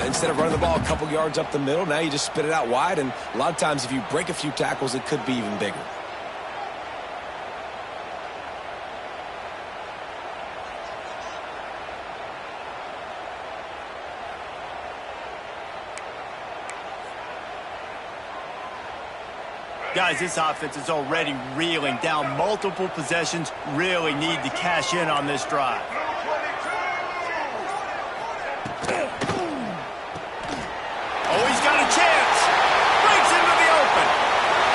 instead of running the ball a couple yards up the middle, now you just spit it out wide. And a lot of times if you break a few tackles, it could be even bigger. Guys, this offense is already reeling down multiple possessions. Really need to cash in on this drive. Oh, he's got a chance. Breaks into the open.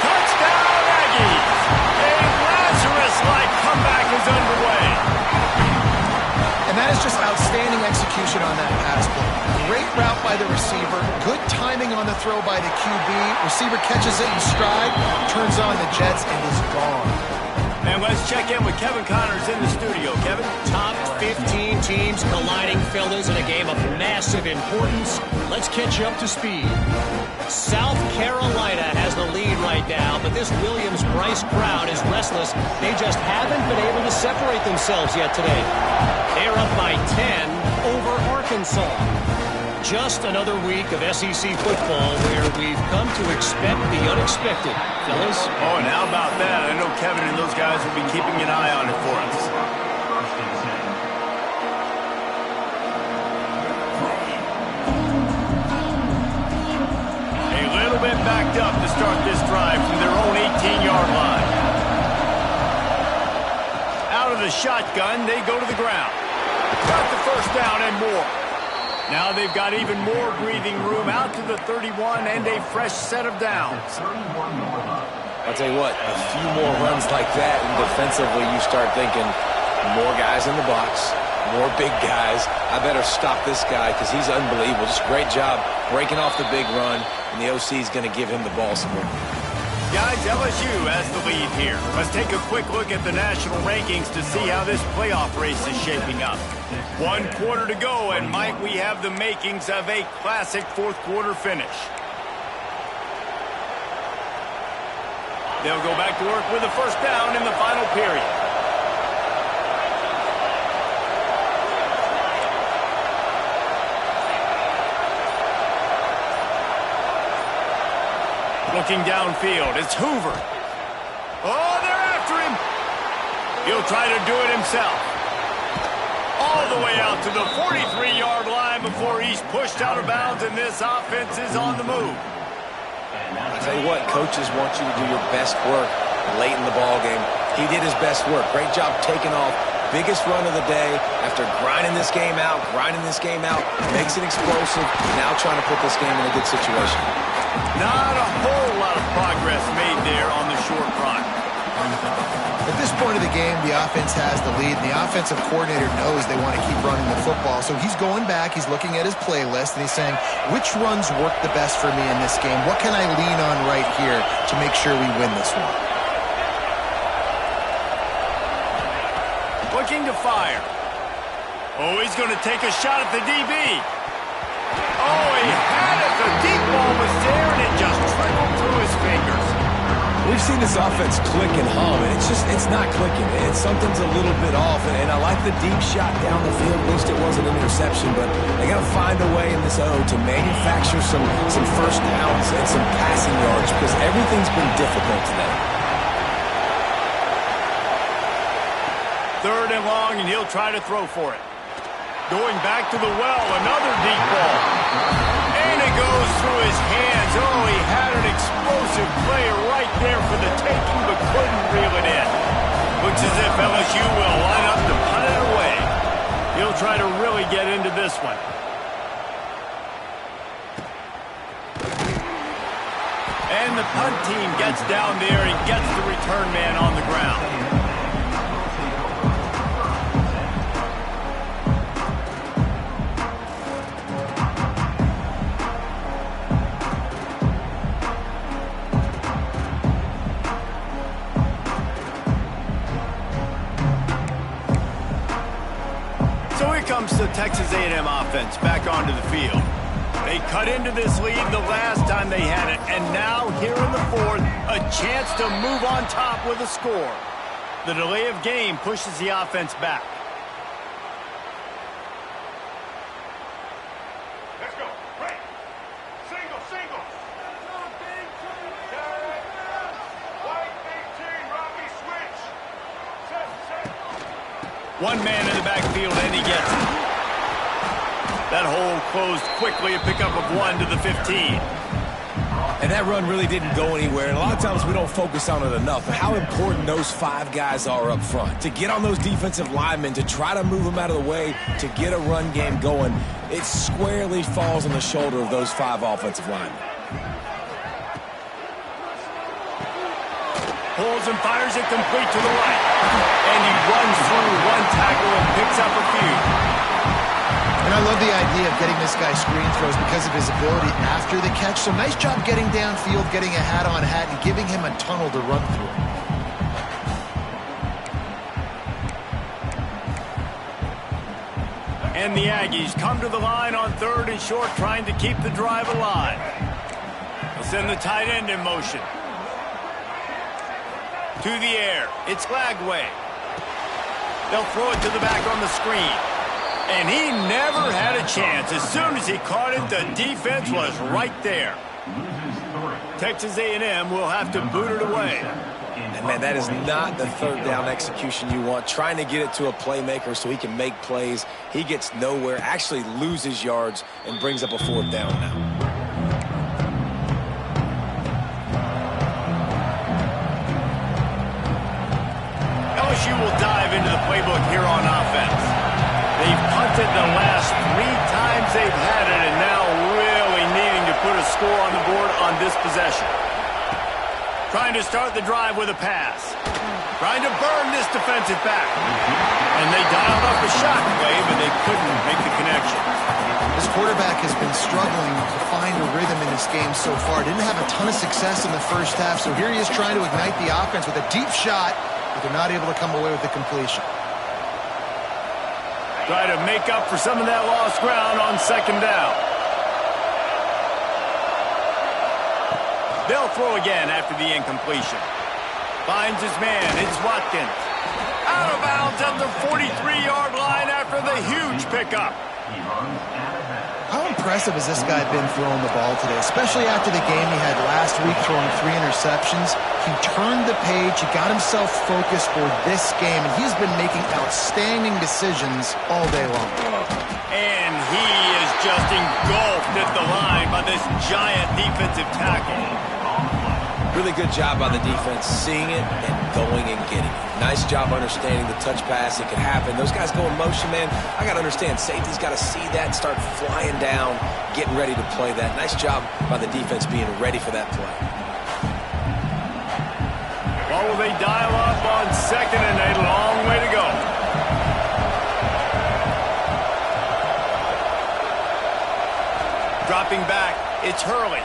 Touchdown, Aggies. A Lazarus-like comeback is underway. And that is just outstanding execution on that pass play. Great route by the receiver. Good timing on the throw by the QB. Receiver catches it in stride, turns on the jets, and is gone. And let's check in with Kevin Connors in the studio. Kevin? Top 15 teams colliding, fellas, in a game of massive importance. Let's catch you up to speed. South Carolina has the lead right now, but this Williams-Brice crowd is restless. They just haven't been able to separate themselves yet today. They're up by 10 over Arkansas. Just another week of SEC football where we've come to expect the unexpected, fellas. Oh, and how about that? I know Kevin and those guys will be keeping an eye on it for us. A little bit backed up to start this drive from their own 18-yard line. Out of the shotgun, they go to the ground. Got the first down and more. Now they've got even more breathing room out to the 31 and a fresh set of downs. I'll tell you what, a few more runs like that, and defensively you start thinking more guys in the box, more big guys. I better stop this guy because he's unbelievable. Just great job breaking off the big run, and the OC is going to give him the ball some more. Guys, LSU has the lead here. Let's take a quick look at the national rankings to see how this playoff race is shaping up. 1 quarter to go, and might we have the makings of a classic fourth-quarter finish. They'll go back to work with a first down in the final period. Looking downfield, it's Hoover. Oh, they're after him. He'll try to do it himself. All the way out to the 43-yard line before he's pushed out of bounds, and this offense is on the move. I'll tell you what, coaches want you to do your best work late in the ball game. He did his best work. Great job taking off. Biggest run of the day after grinding this game out, makes it explosive, now trying to put this game in a good situation. Not a whole lot of progress made there on the short run. At this point of the game, the offense has the lead, and the offensive coordinator knows they want to keep running the football. So he's going back, he's looking at his playlist, and he's saying, which runs work the best for me in this game? What can I lean on right here to make sure we win this one? Looking to fire. Oh, he's going to take a shot at the DB. Oh, he had it. The deep ball was there, and it just trickled through his fingers. We've seen this offense click and hum, and it's not clicking. Something's a little bit off, and I like the deep shot down the field. At least it wasn't an interception, but they got to find a way in this O to manufacture some first downs and some passing yards because everything's been difficult today. 3rd and long, and he'll try to throw for it. Going back to the well, another deep ball. And it goes through his hands. Oh, he had an explosive play right there for the taking, but couldn't reel it in. Looks as if LSU will line up to punt it away. He'll try to really get into this one. And the punt team gets down there and gets the return man on the ground. So here comes the Texas A&M offense back onto the field. They cut into this lead the last time they had it, and now here in the fourth, a chance to move on top with a score. The delay of game pushes the offense back. Let's go. Right. Single, single. White 18, Rocky switch. Set. One man in the backfield, and he gets it. That hole closed quickly, a pickup of 1 to the 15. And that run really didn't go anywhere, and a lot of times we don't focus on it enough, but how important those 5 guys are up front. To get on those defensive linemen, to try to move them out of the way, to get a run game going, it squarely falls on the shoulder of those 5 offensive linemen. Pulls and fires it complete to the right. And he runs through one tackle and picks up a few. And I love the idea of getting this guy screen throws because of his ability after the catch. So nice job getting downfield, getting a hat-on-hat, and giving him a tunnel to run through. And the Aggies come to the line on 3rd and short, trying to keep the drive alive. They'll send the tight end in motion. To the air. It's Lagway. They'll throw it to the back on the screen. And he never had a chance. As soon as he caught it, the defense was right there. Texas A&M will have to boot it away. And, man, that is not the 3rd down execution you want. Trying to get it to a playmaker so he can make plays. He gets nowhere, actually loses yards, and brings up a 4th down now. LSU will dive into the playbook here on offense. They've punted the last 3 times they've had it, and now really needing to put a score on the board on this possession. Trying to start the drive with a pass. Trying to burn this defensive back. And they dialed up a shot play, but they couldn't make the connection. This quarterback has been struggling to find a rhythm in this game so far. Didn't have a ton of success in the first half, so here he is trying to ignite the offense with a deep shot, but they're not able to come away with the completion. Try to make up for some of that lost ground on 2nd down. They'll throw again after the incompletion. Finds his man. It's Watkins. Out of bounds at the 43-yard line after the huge pickup. How impressive has this guy been throwing the ball today, especially after the game he had last week throwing 3 interceptions. He turned the page, he got himself focused for this game, and he's been making outstanding decisions all day long. And he is just engulfed at the line by this giant defensive tackle. Really good job by the defense, seeing it and going and getting it. Nice job understanding the touch pass. It could happen. Those guys go in motion, man. I got to understand, safety's got to see that, start flying down, getting ready to play that. Nice job by the defense being ready for that play. Well, will they dial up on 2nd and a long way to go? Dropping back, it's Hurley.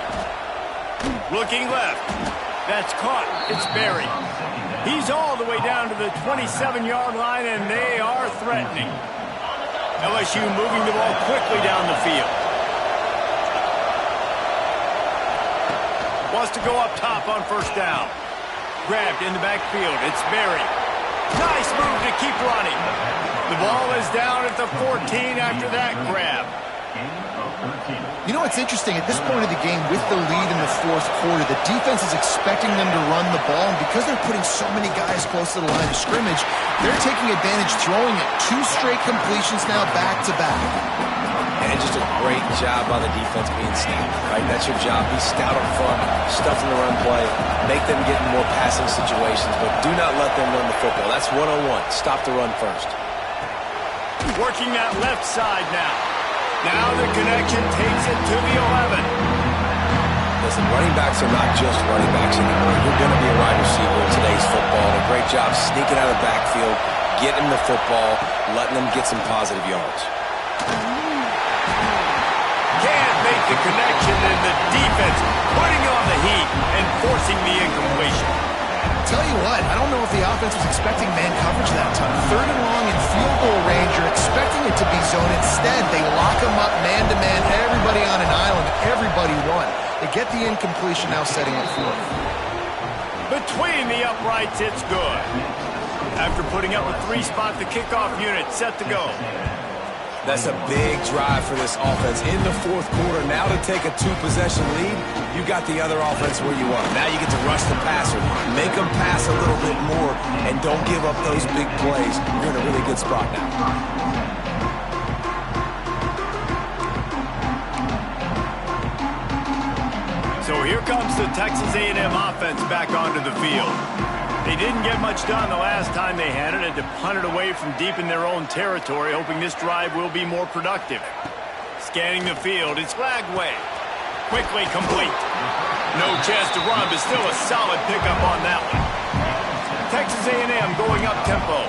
Looking left. That's caught. It's Berry. He's all the way down to the 27-yard line, and they are threatening. LSU moving the ball quickly down the field. Wants to go up top on 1st down. Grabbed in the backfield. It's Berry. Nice move to keep running. The ball is down at the 14 after that grab. You know what's interesting? At this point of the game, with the lead in the 4th quarter, the defense is expecting them to run the ball, and because they're putting so many guys close to the line of scrimmage, they're taking advantage, throwing it. 2 straight completions now back-to-back. And just a great job by the defense being stout, right? That's your job. Be stout up front, stuff in the run play, make them get in more passing situations, but do not let them run the football. That's 1-on-1. Stop the run first. Working that left side now. Now the connection takes it to the 11. The listen, running backs are not just running backs anymore. You're going to be a wide receiver in today's football. And a great job sneaking out of the backfield, getting the football, letting them get some positive yards. Can't make the connection, and the defense putting on the heat and forcing the incompletion. Tell you what, I don't know if the offense was expecting man coverage that time. 3rd and long in field goal range, you're expecting it to be zone. Instead, they lock them up man-to-man, everybody on an island, everybody won. They get the incompletion, now setting up 4th. Between the uprights, it's good. After putting up a 3-spot, the kickoff unit set to go. That's a big drive for this offense in the 4th quarter. Now to take a 2-possession lead, you got the other offense where you want. Now you get to rush the passer, make them pass a little bit more, and don't give up those big plays. You're in a really good spot now. So here comes the Texas A&M offense back onto the field. They didn't get much done the last time they had it. Had to punt it away from deep in their own territory, hoping this drive will be more productive. Scanning the field, it's Lagway. Quickly complete. No chance to run, but still a solid pickup on that one. Texas A&M going up tempo.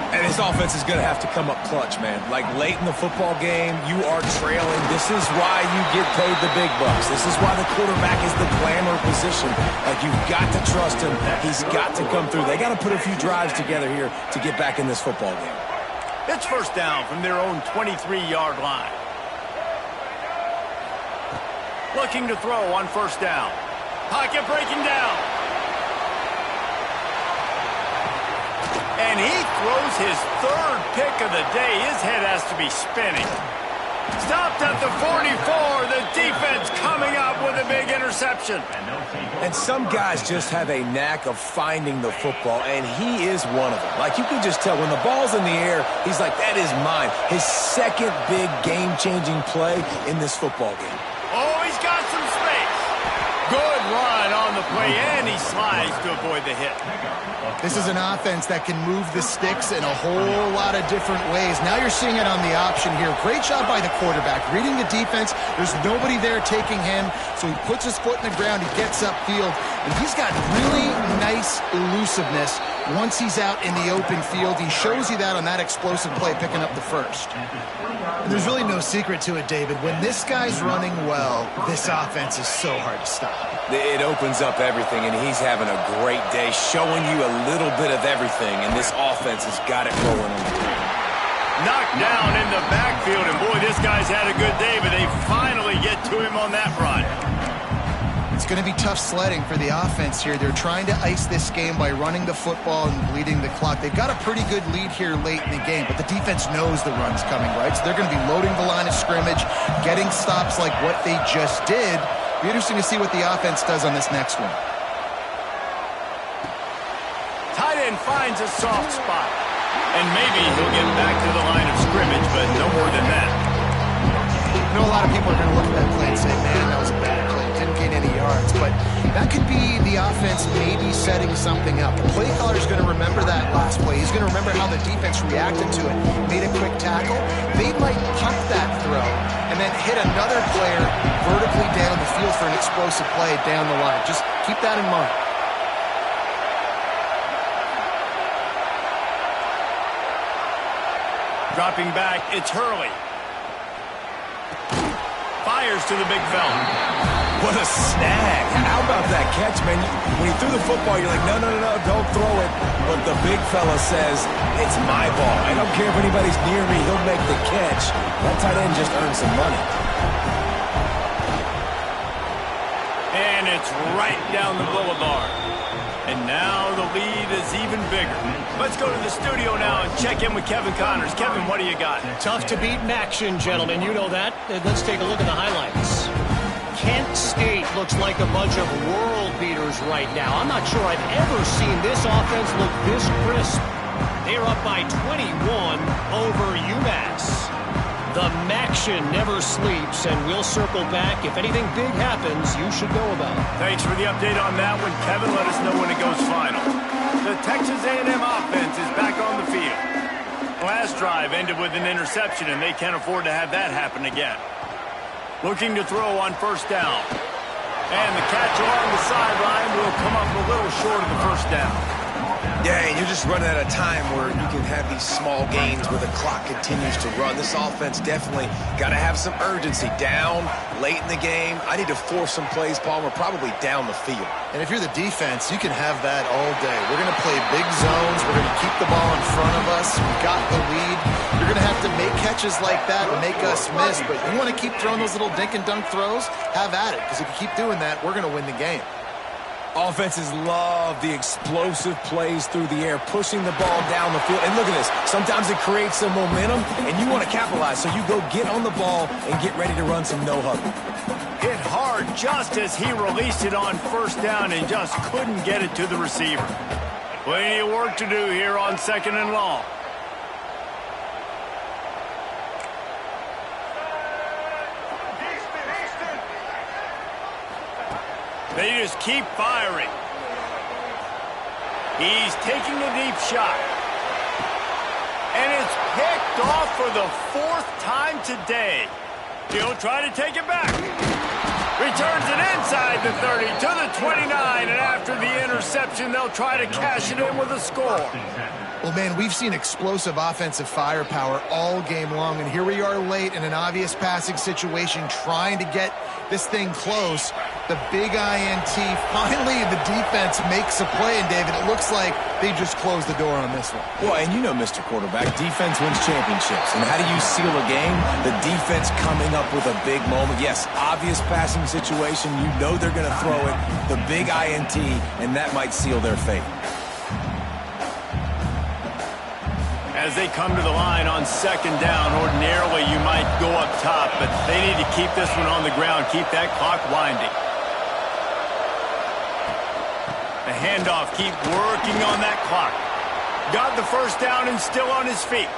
And this offense is going to have to come up clutch, man. Like late in the football game, you are trailing. This is why you get paid the big bucks. This is why the quarterback is the glamour position. Like, you've got to trust him. He's got to come through. They got to put a few drives together here to get back in this football game. It's 1st down from their own 23-yard line. Looking to throw on 1st down. Pocket breaking down. And he throws his 3rd pick of the day. His head has to be spinning. Stopped at the 44. The defense coming up with a big interception. And some guys just have a knack of finding the football, and he is one of them. Like, you can just tell when the ball's in the air, he's like, that is mine. His 2nd big game-changing play in this football game. Oh, he's got some space. Good run on the play, and he slides to avoid the hit. This is an offense that can move the sticks in a whole lot of different ways. Now you're seeing it on the option here. Great job by the quarterback. Reading the defense, there's nobody there taking him, so he puts his foot in the ground, he gets upfield, and he's got really nice elusiveness once he's out in the open field. He shows you that on that explosive play, picking up the 1st. And there's really no secret to it, David. When this guy's running well, this offense is so hard to stop. It opens up everything, and he's having a great day, showing you a little bit of everything, and this offense has got it rolling on the field. Knocked down in the backfield, and boy, this guy's had a good day, but they finally get to him on that run. It's going to be tough sledding for the offense here. They're trying to ice this game by running the football and bleeding the clock. They've got a pretty good lead here late in the game, but the defense knows the run's coming, right? So they're going to be loading the line of scrimmage, getting stops like what they just did. Be interesting to see what the offense does on this next one. Tight end finds a soft spot, and maybe he'll get back to the line of scrimmage, but no more than that. I know a lot of people are going to look at that play and say, man, that was a bad play. Didn't gain any yards. But that could be the offense maybe setting something up. The play caller's going to remember that last play. He's going to remember how the defense reacted to it. Made a quick tackle. They might pump that throw and then hit another player vertically down the field for an explosive play down the line. Just keep that in mind. Dropping back, it's Hurley. Fires to the big fella. What a snag. How about that catch, man? When he threw the football, you're like, no, don't throw it. But the big fella says, it's my ball. I don't care if anybody's near me. He'll make the catch. That tight end just earned some money. And it's right down the boulevard. And now the lead is even bigger. Let's go to the studio now and check in with Kevin Connors. Kevin, what do you got? Tough to beat action, gentlemen. You know that. Let's take a look at the highlights. Kent State looks like a bunch of world beaters right now. I'm not sure I've ever seen this offense look this crisp. They're up by 21 over UMass. The Maction never sleeps, and we'll circle back. If anything big happens, you should know about it. Thanks for the update on that one, Kevin. Let us know when it goes final. The Texas A&M offense is back on the field. Last drive ended with an interception, and they can't afford to have that happen again. Looking to throw on 1st down. And the catch along the sideline will come up a little short of the first down. Yeah, and you're just running at a time where you can have these small gains where the clock continues to run. This offense definitely got to have some urgency. Down, late in the game. I need to force some plays, Palmer, probably down the field. And if you're the defense, you can have that all day. We're going to play big zones. We're going to keep the ball in front of us. We've got the lead. You're going to have to make catches like that and make us miss. But you want to keep throwing those little dink and dunk throws? Have at it. Because if you keep doing that, we're going to win the game. Offenses love the explosive plays through the air, pushing the ball down the field. And look at this. Sometimes it creates some momentum, and you want to capitalize. So you go get on the ball and get ready to run some no-huddle. Hit hard just as he released it on first down and just couldn't get it to the receiver. Plenty of work to do here on 2nd and long. They just keep firing. He's taking a deep shot. And it's picked off for the 4th time today. He'll try to take it back. Returns it inside the 30 to the 29. And after the interception, they'll try to cash it in with a score. Well, man, we've seen explosive offensive firepower all game long, and here we are late in an obvious passing situation trying to get this thing close. The big INT, finally the defense makes a play, and David, it looks like they just closed the door on this one. Well, and you know, Mr. Quarterback, defense wins championships. And how do you seal a game? The defense coming up with a big moment. Yes, obvious passing situation. You know they're going to throw it. The big INT, and that might seal their fate. As they come to the line on 2nd down, ordinarily you might go up top, but they need to keep this one on the ground, keep that clock winding. The handoff, keep working on that clock. Got the first down and still on his feet.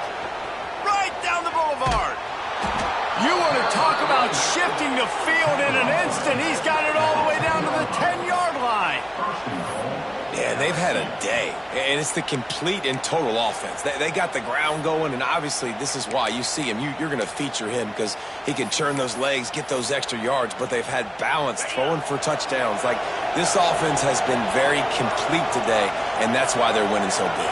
Right down the boulevard. You want to talk about shifting the field in an instant. He's got it all the way down to the 10-yard line. Yeah, they've had a day, and it's the complete and total offense. They got the ground going, and obviously this is why you see him. You're going to feature him because he can churn those legs, get those extra yards, but they've had balance, throwing for touchdowns. Like, this offense has been very complete today, and that's why they're winning so big.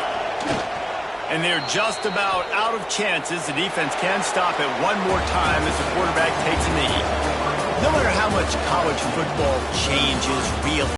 And they're just about out of chances. The defense can stop it one more time as the quarterback takes a knee. No matter how much college football changes, real